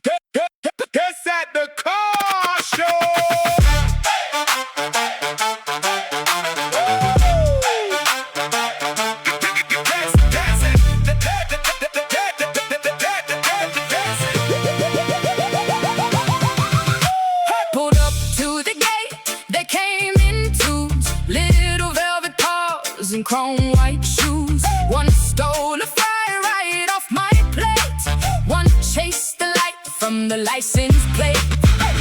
Guess at the car show. Pulled up to the gate, they came in twos, little velvet paws and chrome white shoes. One stole a fire right off my plate, one chased the light from the license plate.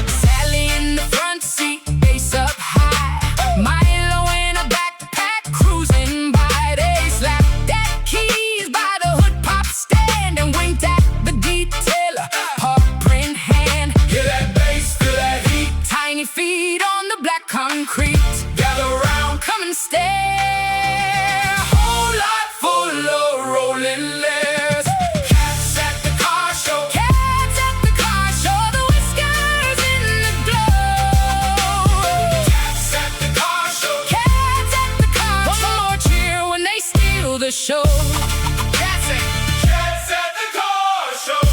Sally in the front seat, face up high, Milo in a backpack cruising by. They slapped at keys by the hood pop stand and winked at the detailer, paw print hand. Hear that bass, feel that heat. Tiny feet on the black concrete. Gather round, Come and stare. Whole lot full of rolling legs. cats at the car show. Cats at the car show, the whiskers in the glow. Cats at the car show. Cats at the car show. One more cheer when they steal the show. Cats at the car show.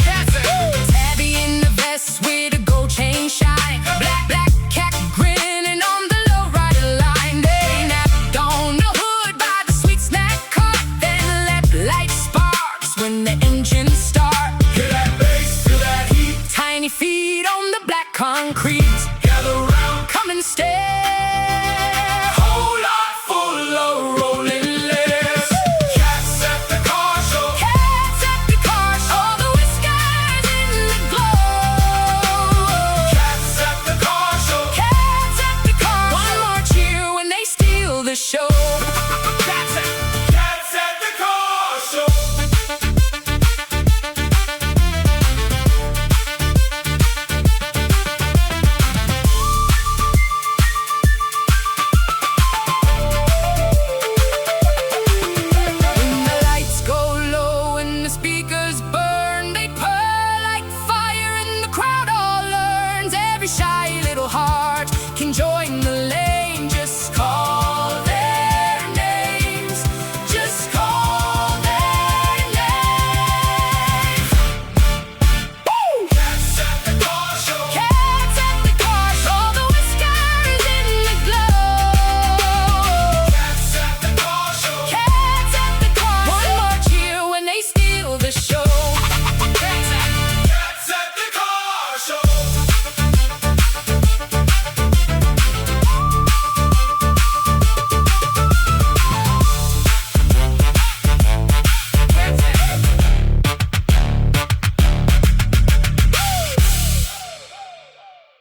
Cats at Tabby in the vest with a gold chain shine. Black cat grinning on the lowrider line. They napped on the hood by the sweet snack cart, then let light sparks when the engines start. Hear that bass, feel that heat. Tiny feet on the black concrete. Gather round, Come and stare.